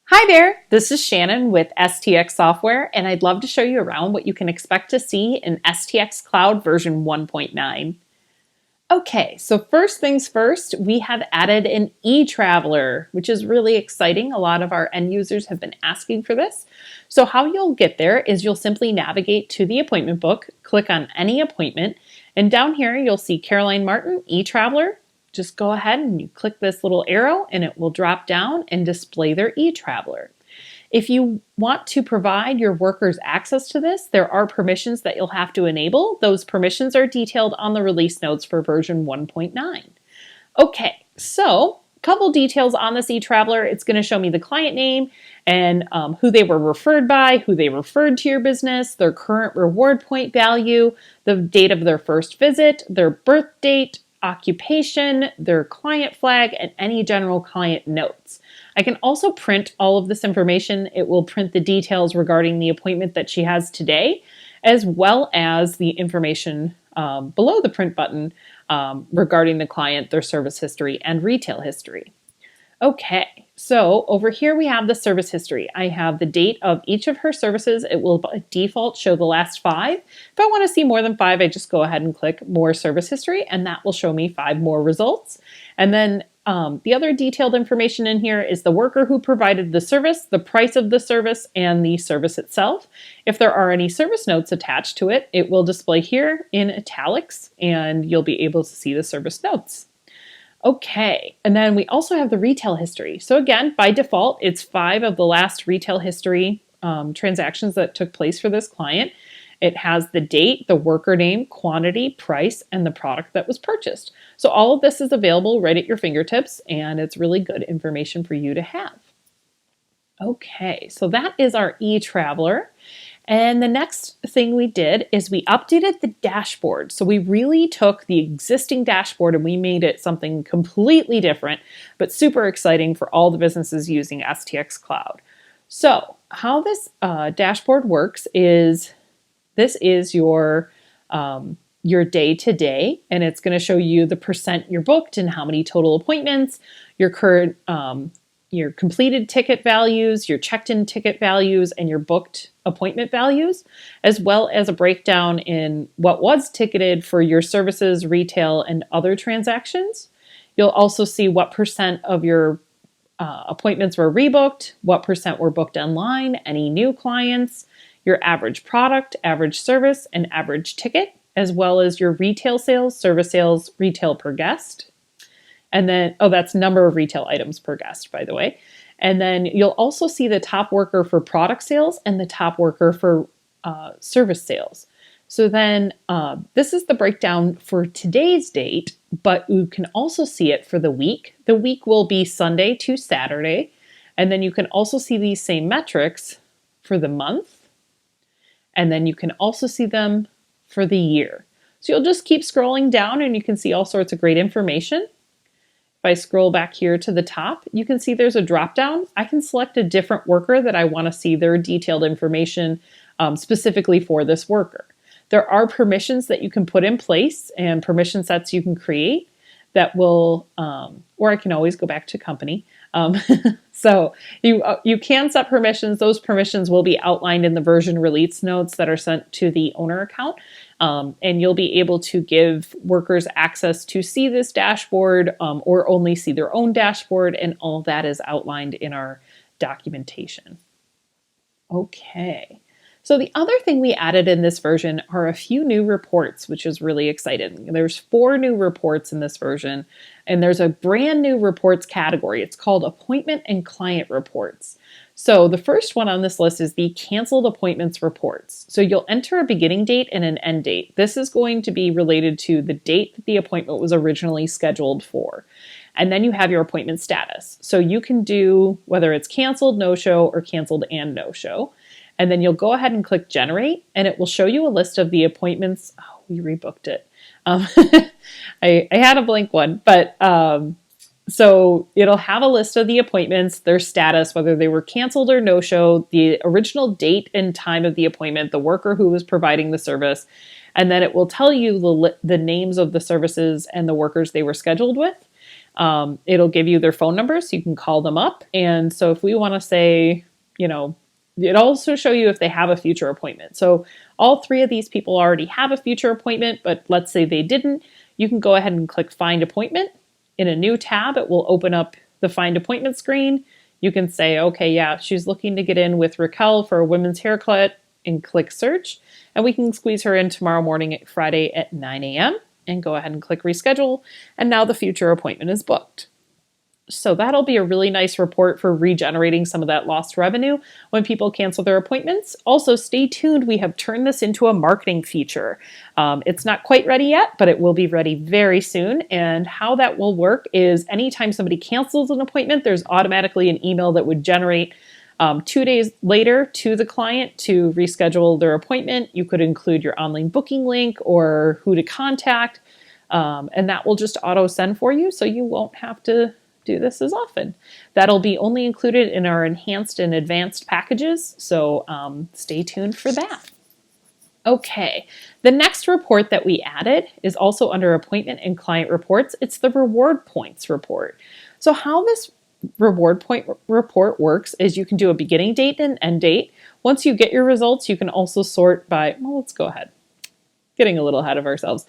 Hi there, this is Shannon with STX Software, and I'd love to show you around what you can expect to see in STX Cloud version 1.9. Okay, so first things first, we have added an e-traveler, which is really exciting. A lot of our end users have been asking for this. So how you'll get there is you'll simply navigate to the appointment book, click on any appointment, and down here you'll see Caroline Martin, e-traveler. Just go ahead and you click this little arrow and it will drop down and display their e-traveler. If you want to provide your workers access to this, there are permissions that you'll have to enable. Those permissions are detailed on the release notes for version 1.9. Okay, so a couple details on this e-traveler. It's going to show me the client name and who they were referred by, who they referred to your business, their current reward point value, the date of their first visit, their birth date, occupation, their client flag, and any general client notes. I can also print all of this information. It will print the details regarding the appointment that she has today, as well as the information below the print button regarding the client, their service history, and retail history. Okay, so over here we have the service history. I have the date of each of her services. It will by default show the last 5. If I want to see more than 5, I just go ahead and click more service history, and that will show me 5 more results. And then the other detailed information in here is the worker who provided the service, the price of the service, and the service itself. If there are any service notes attached to it, it will display here in italics, and you'll be able to see the service notes. Okay, and then we also have the retail history. So again, by default, it's 5 of the last retail history transactions that took place for this client. It has the date, the worker name, quantity, price, and the product that was purchased. So all of this is available right at your fingertips, and it's really good information for you to have. Okay, so that is our e-traveler. And the next thing we did is we updated the dashboard. So we really took the existing dashboard and we made it something completely different, but super exciting for all the businesses using STX Cloud. So how this dashboard works is this is your day-to-day, and it's going to show you the percent you're booked and how many total appointments, your current your completed ticket values, your checked-in ticket values, and your booked appointment values, as well as a breakdown in what was ticketed for your services, retail, and other transactions. You'll also see what percent of your appointments were rebooked, what percent were booked online, any new clients, your average product, average service, and average ticket, as well as your retail sales, service sales, retail per guest. And then, that's number of retail items per guest, by the way. And then you'll also see the top worker for product sales and the top worker for service sales. So then this is the breakdown for today's date, but you can also see it for the week. The week will be Sunday to Saturday. And then you can also see these same metrics for the month. And then you can also see them for the year. So you'll just keep scrolling down and you can see all sorts of great information. If I scroll back here to the top, you can see there's a drop down. I can select a different worker that I want to see their detailed information specifically for this worker. There are permissions that you can put in place and permission sets you can create that will, or I can always go back to company. So you can set permissions. Those permissions will be outlined in the version release notes that are sent to the owner account. And you'll be able to give workers access to see this dashboard or only see their own dashboard, and all of that is outlined in our documentation. Okay. So the other thing we added in this version are a few new reports, which is really exciting. There's 4 new reports in this version, and there's a brand new reports category. It's called Appointment and Client Reports. So the first one on this list is the Canceled Appointments Reports. So you'll enter a beginning date and an end date. This is going to be related to the date that the appointment was originally scheduled for. And then you have your appointment status. So you can do whether it's canceled, no-show, or canceled and no-show. And then you'll go ahead and click generate, and it will show you a list of the appointments. Oh, we rebooked it. I had a blank one, but so it'll have a list of the appointments, their status, whether they were canceled or no-show, the original date and time of the appointment, the worker who was providing the service, and then it will tell you the names of the services and the workers they were scheduled with. It'll give you their phone number so you can call them up. And so if we want to say, you know, it also show you if they have a future appointment. So all three of these people already have a future appointment, but let's say they didn't, you can go ahead and click Find Appointment. In a new tab, it will open up the Find Appointment screen. You can say, okay, yeah, she's looking to get in with Raquel for a women's haircut, and click Search. And we can squeeze her in tomorrow morning, Friday at 9 a.m. and go ahead and click Reschedule. And now the future appointment is booked. So that'll be a really nice report for regenerating some of that lost revenue when people cancel their appointments. Also, stay tuned. We have turned this into a marketing feature. It's not quite ready yet, but it will be ready very soon. And how that will work is anytime somebody cancels an appointment, there's automatically an email that would generate 2 days later to the client to reschedule their appointment. You could include your online booking link or who to contact, and that will just auto send for you, so you won't have to do this as often. That'll be only included in our enhanced and advanced packages, so stay tuned for that. Okay, the next report that we added is also under Appointment and Client Reports. It's the Reward Points report. So how this reward point report works is you can do a beginning date and end date. Once you get your results, you can also sort by, well, let's go ahead. Getting a little ahead of ourselves.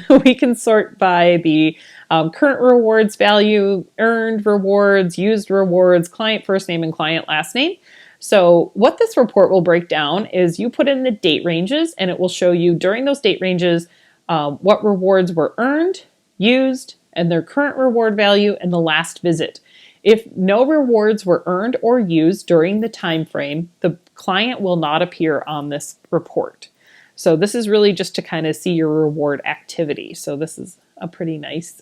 We can sort by the current rewards value, earned rewards, used rewards, client first name and client last name. So what this report will break down is you put in the date ranges and it will show you during those date ranges what rewards were earned, used, and their current reward value and the last visit. If no rewards were earned or used during the time frame, the client will not appear on this report. So this is really just to kind of see your reward activity. So this is a pretty nice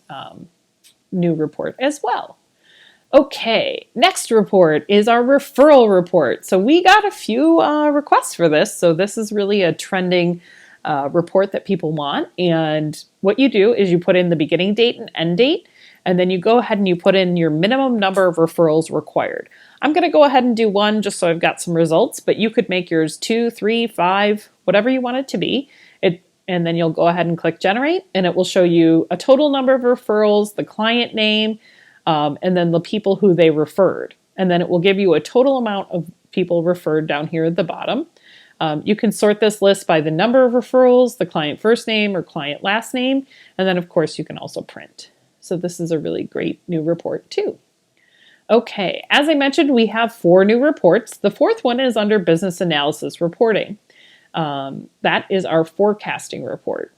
new report as well. Okay, next report is our referral report. So we got a few requests for this. So this is really a trending report that people want. And what you do is you put in the beginning date and end date, and then you go ahead and you put in your minimum number of referrals required. I'm going to go ahead and do one just so I've got some results, but you could make yours 2, 3, 5, whatever you want it to be. And then you'll go ahead and click Generate, and it will show you a total number of referrals, the client name, and then the people who they referred. And then it will give you a total amount of people referred down here at the bottom. You can sort this list by the number of referrals, the client first name or client last name, and then of course you can also print. So this is a really great new report too. Okay, as I mentioned, we have 4 new reports. The 4th one is under Business Analysis Reporting. That is our forecasting report.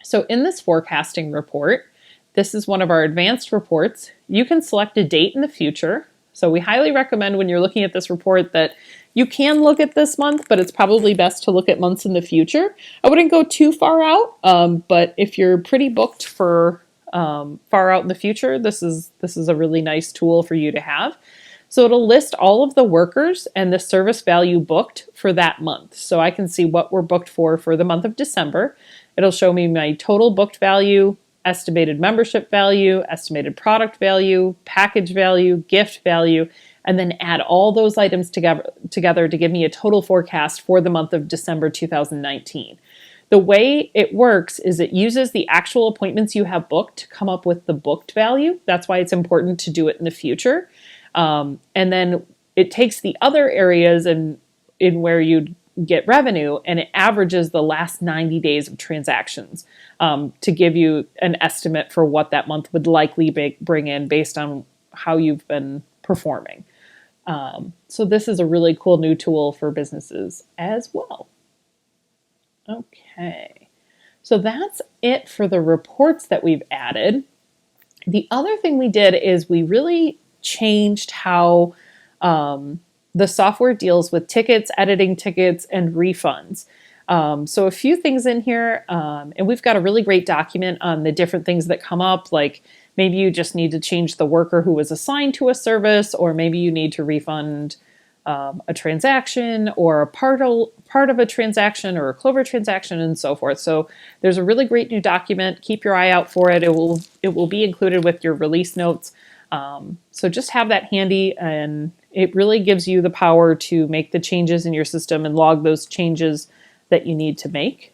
So in this forecasting report, this is one of our advanced reports. You can select a date in the future. So we highly recommend when you're looking at this report that you can look at this month, but it's probably best to look at months in the future. I wouldn't go too far out, but if you're pretty booked for far out in the future, this is a really nice tool for you to have. So it'll list all of the workers and the service value booked for that month. So I can see what we're booked for the month of December. It'll show me my total booked value, estimated membership value, estimated product value, package value, gift value, and then add all those items together to give me a total forecast for the month of December 2019. The way it works is it uses the actual appointments you have booked to come up with the booked value. That's why it's important to do it in the future. And then it takes the other areas in where you get revenue and it averages the last 90 days of transactions to give you an estimate for what that month would likely bring in based on how you've been performing. So this is a really cool new tool for businesses as well. Okay, so that's it for the reports that we've added. The other thing we did is we really changed how the software deals with tickets, editing tickets, and refunds. So a few things in here, and we've got a really great document on the different things that come up, like maybe you just need to change the worker who was assigned to a service, or maybe you need to refund a transaction or a part of a transaction or a Clover transaction and so forth. So there's a really great new document. Keep your eye out for it. It will be included with your release notes. So just have that handy, and it really gives you the power to make the changes in your system and log those changes that you need to make.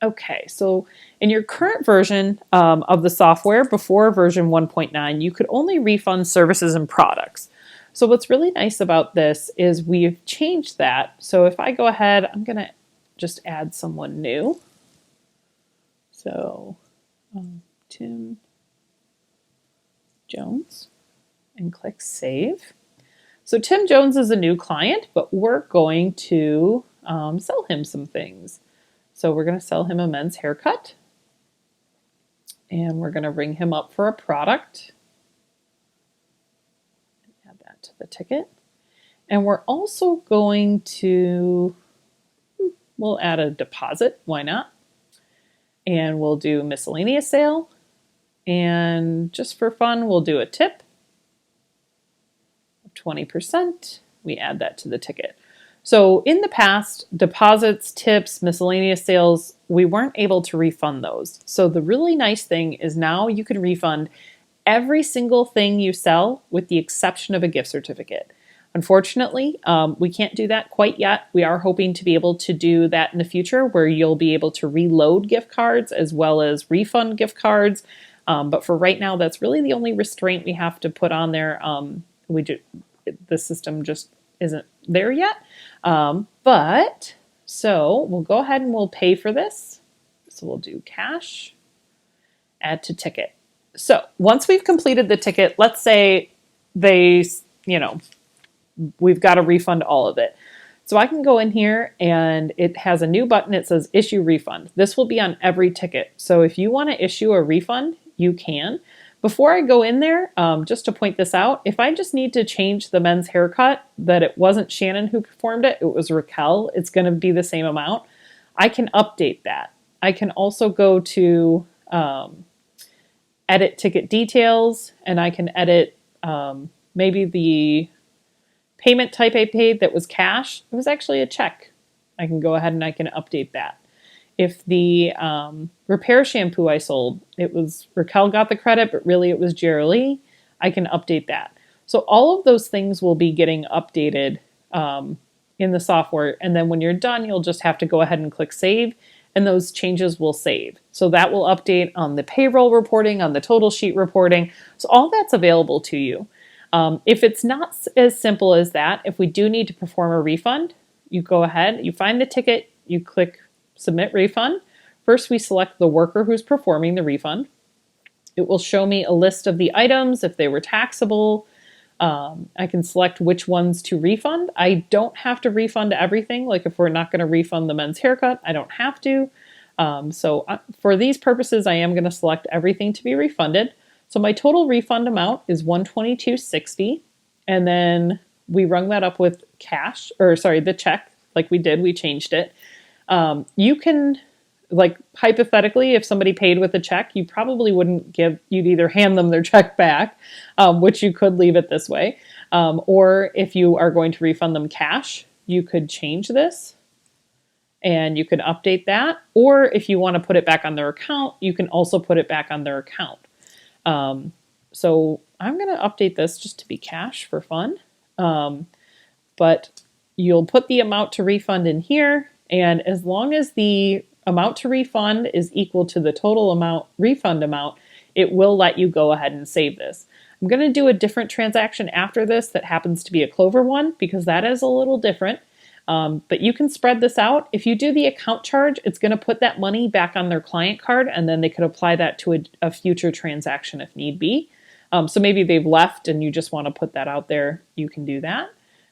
Okay, so in your current version of the software, before version 1.9, you could only refund services and products. So what's really nice about this is we've changed that. So if I go ahead, I'm going to just add someone new. So Tim Jones, and click Save. So Tim Jones is a new client, but we're going to sell him some things. So we're going to sell him a men's haircut, and we're going to ring him up for a product. Add that to the ticket. And we're also going to, we'll add a deposit, why not? And we'll do miscellaneous sale. And just for fun, we'll do a tip of 20%. We add that to the ticket. So in the past, deposits, tips, miscellaneous sales, we weren't able to refund those. So the really nice thing is now you can refund every single thing you sell with the exception of a gift certificate. Unfortunately, we can't do that quite yet. We are hoping to be able to do that in the future where you'll be able to reload gift cards as well as refund gift cards. But for right now, that's really the only restraint we have to put on there. The system just isn't there yet. But so we'll go ahead and we'll pay for this. So we'll do cash, add to ticket. So once we've completed the ticket, let's say we've got to refund all of it. So I can go in here and it has a new button. It says issue refund. This will be on every ticket. So if you want to issue a refund, you can. Before I go in there, just to point this out, if I just need to change the men's haircut, that it wasn't Shannon who performed it, it was Raquel, it's going to be the same amount. I can update that. I can also go to edit ticket details, and I can edit maybe the payment type I paid that was cash. It was actually a check. I can go ahead and I can update that. If the repair shampoo I sold, it was Raquel got the credit, but really it was Jerry, I can update that. So all of those things will be getting updated in the software. And then when you're done, you'll just have to go ahead and click save, and those changes will save. So that will update on the payroll reporting, on the total sheet reporting. So all that's available to you. If it's not as simple as that, if we do need to perform a refund, you go ahead, you find the ticket, you click submit refund. First, we select the worker who's performing the refund. It will show me a list of the items if they were taxable. I can select which ones to refund. I don't have to refund everything. Like if we're not going to refund the men's haircut, I don't have to. So for these purposes, I am going to select everything to be refunded. So my total refund amount is $122.60. And then we rung that up with the check like we did. We changed it. You can, like hypothetically, if somebody paid with a check, you probably wouldn't you'd either hand them their check back, which you could leave it this way. Or if you are going to refund them cash, you could change this and you could update that. Or if you want to put it back on their account, you can also put it back on their account. So I'm going to update this just to be cash for fun. But you'll put the amount to refund in here. And as long as the amount to refund is equal to the total refund amount, it will let you go ahead and save this. I'm going to do a different transaction after this that happens to be a Clover one because that is a little different. But you can spread this out. If you do the account charge, it's going to put that money back on their client card, and then they could apply that to a future transaction if need be. So maybe they've left and you just want to put that out there, you can do that.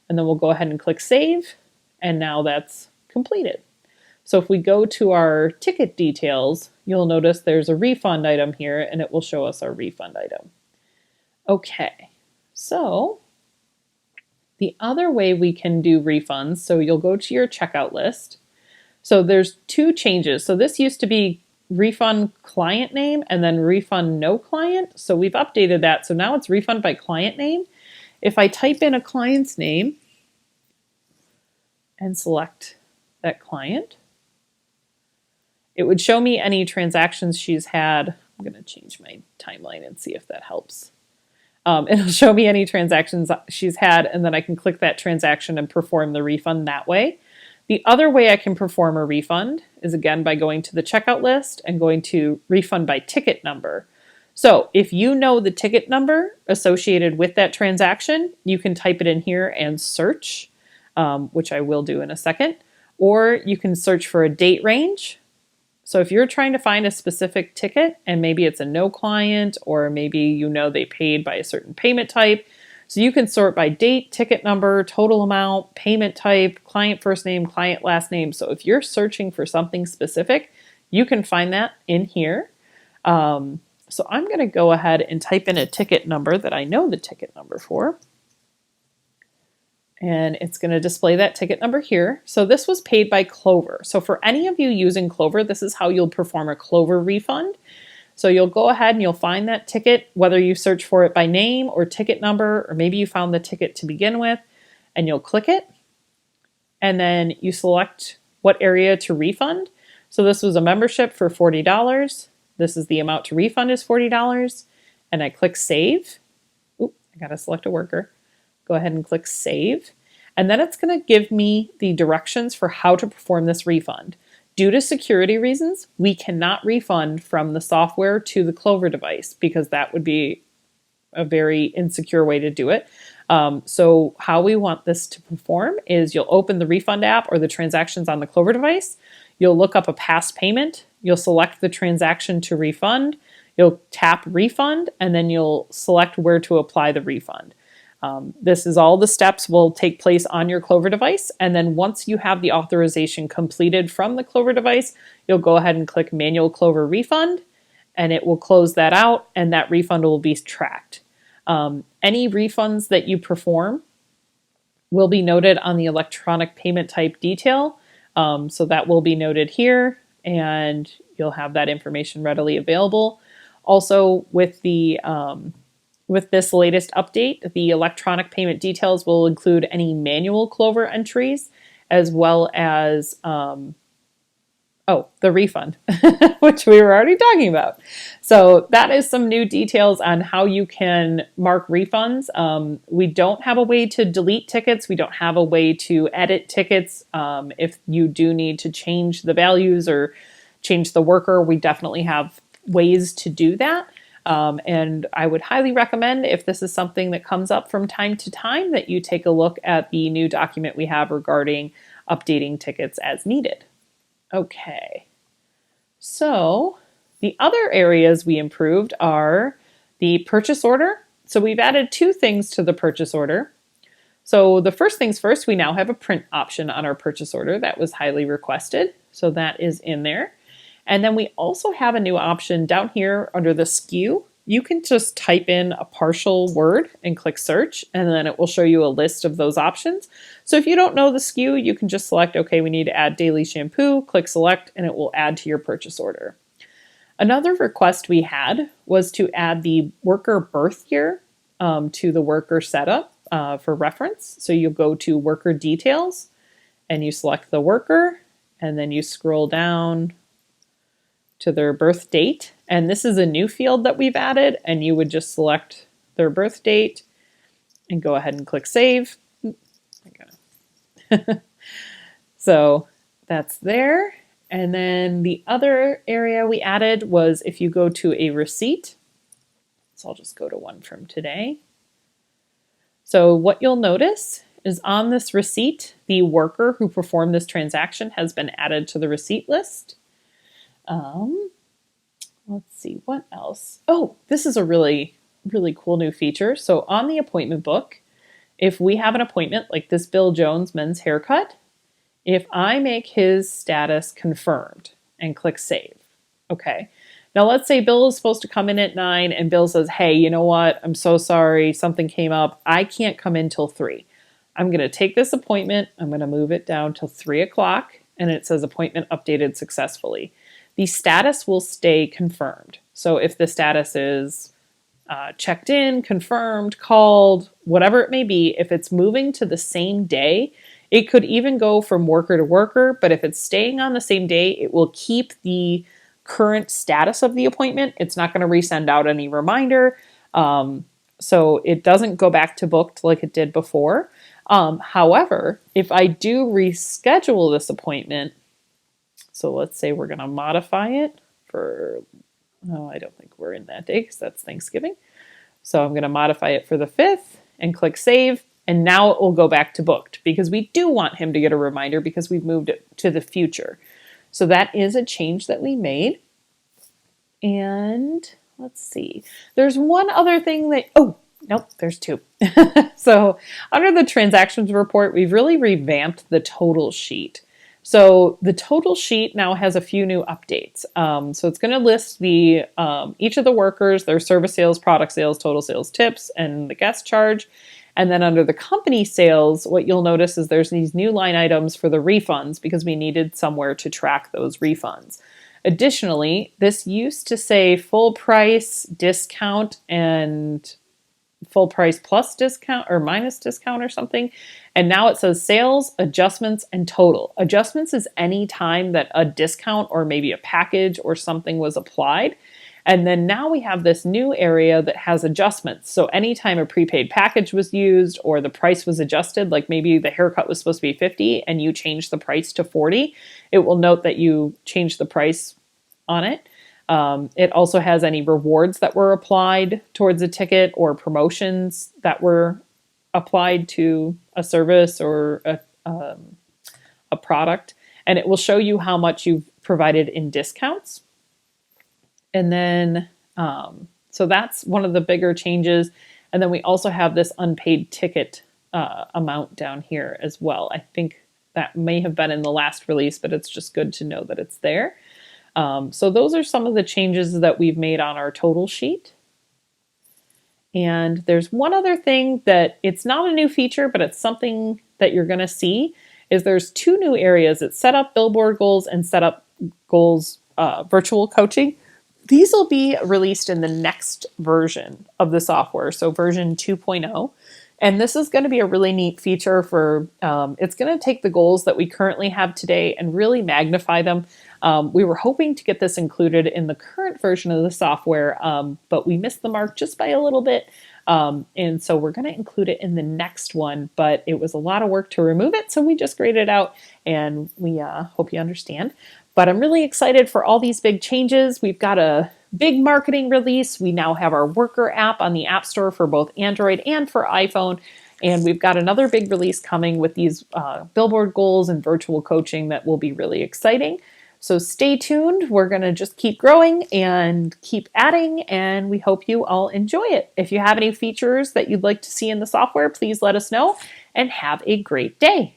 And then we'll go ahead and click save, and now that's completed. So if we go to our ticket details, you'll notice there's a refund item here, and it will show us our refund item. Okay, so the other way we can do refunds, so you'll go to your checkout list. So there's two changes. So this used to be refund client name and then refund no client. So we've updated that. So now it's refund by client name. If I type in a client's name and select that client, it would show me any transactions she's had. I'm going to change my timeline and see if that helps. It'll show me any transactions she's had, and then I can click that transaction and perform the refund that way. The other way I can perform a refund is again by going to the checkout list and going to refund by ticket number. So if you know the ticket number associated with that transaction, you can type it in here and search, which I will do in a second, or you can search for a date range. So if you're trying to find a specific ticket and maybe it's a no client, or maybe you know they paid by a certain payment type, so you can sort by date, ticket number, total amount, payment type, client first name, client last name. So if you're searching for something specific, you can find that in here. So I'm going to go ahead and type in a ticket number that I know the ticket number for. And it's going to display that ticket number here. So this was paid by Clover. So for any of you using Clover, this is how you'll perform a Clover refund. So you'll go ahead and you'll find that ticket, whether you search for it by name or ticket number, or maybe you found the ticket to begin with, and you'll click it. And then you select what area to refund. So this was a membership for $40. This is the amount to refund is $40. And I click save. Oop, I got to select a worker. Go ahead and click save. And then it's going to give me the directions for how to perform this refund. Due to security reasons, we cannot refund from the software to the Clover device because that would be a very insecure way to do it. So how we want this to perform is you'll open the refund app or the transactions on the Clover device. You'll look up a past payment. You'll select the transaction to refund. You'll tap refund, and then you'll select where to apply the refund. This is all the steps will take place on your Clover device. And then once you have the authorization completed from the Clover device, you'll go ahead and click Manual Clover Refund, and it will close that out, and that refund will be tracked. Any refunds that you perform will be noted on the electronic payment type detail. So that will be noted here, and you'll have that information readily available. Also, with this latest update, the electronic payment details will include any manual Clover entries, as well as, the refund, which we were already talking about. So that is some new details on how you can mark refunds. We don't have a way to delete tickets. We don't have a way to edit tickets. If you do need to change the values or change the worker, we definitely have ways to do that. And I would highly recommend, if this is something that comes up from time to time, that you take a look at the new document we have regarding updating tickets as needed. Okay, so the other areas we improved are the purchase order. So we've added two things to the purchase order. So the first things first, we now have a print option on our purchase order that was highly requested. So that is in there. And then we also have a new option down here under the SKU. You can just type in a partial word and click search, and then it will show you a list of those options. So if you don't know the SKU, you can just select, okay, we need to add daily shampoo, click select, and it will add to your purchase order. Another request we had was to add the worker birth year to the worker setup for reference. So you go to worker details and you select the worker, and then you scroll down to their birth date. And this is a new field that we've added, and you would just select their birth date and go ahead and click save. So that's there. And then the other area we added was if you go to a receipt. So I'll just go to one from today. So what you'll notice is on this receipt, the worker who performed this transaction has been added to the receipt list. Let's see, what else? Oh, this is a really, really cool new feature. So on the appointment book, if we have an appointment like this Bill Jones men's haircut, if I make his status confirmed and click save, okay. Now let's say Bill is supposed to come in at 9 and Bill says, hey, you know what? I'm so sorry. Something came up. I can't come in till 3. I'm going to take this appointment. I'm going to move it down till 3 o'clock, and it says appointment updated successfully. The status will stay confirmed. So if the status is checked in, confirmed, called, whatever it may be, if it's moving to the same day, it could even go from worker to worker, but if it's staying on the same day, it will keep the current status of the appointment. It's not going to resend out any reminder. So it doesn't go back to booked like it did before. However, if I do reschedule this appointment, so let's say we're going to modify it for, oh, I don't think we're in that day because that's Thanksgiving. So I'm going to modify it for the 5th and click save. And now it will go back to booked because we do want him to get a reminder because we've moved it to the future. So that is a change that we made. And let's see, there's one other thing that, oh, nope, there's two. So under the transactions report, we've really revamped the total sheet. So the total sheet now has a few new updates. So it's going to list the each of the workers, their service sales, product sales, total sales tips, and the guest charge. And then under the company sales, what you'll notice is there's these new line items for the refunds because we needed somewhere to track those refunds. Additionally, this used to say full price, discount, and full price plus discount or minus discount or something. And now it says sales, adjustments, and total. Adjustments is any time that a discount or maybe a package or something was applied. And then now we have this new area that has adjustments. So anytime a prepaid package was used or the price was adjusted, like maybe the haircut was supposed to be $50 and you changed the price to $40, it will note that you changed the price on it. It also has any rewards that were applied towards a ticket or promotions that were applied to a service or a product. And it will show you how much you've provided in discounts. And then, so that's one of the bigger changes. And then we also have this unpaid ticket amount down here as well. I think that may have been in the last release, but it's just good to know that it's there. So those are some of the changes that we've made on our total sheet. And there's one other thing that it's not a new feature, but it's something that you're going to see is there's two new areas. It's set up billboard goals and set up goals virtual coaching. These will be released in the next version of the software, so version 2.0. And this is going to be a really neat feature for, it's going to take the goals that we currently have today and really magnify them. We were hoping to get this included in the current version of the software, but we missed the mark just by a little bit. And so we're going to include it in the next one, but it was a lot of work to remove it. So we just graded it out and we hope you understand. But I'm really excited for all these big changes. We've got a big marketing release. We now have our Worker app on the App Store for both Android and for iPhone. And we've got another big release coming with these billboard goals and virtual coaching that will be really exciting. So stay tuned. We're going to just keep growing and keep adding, and we hope you all enjoy it. If you have any features that you'd like to see in the software, please let us know and have a great day.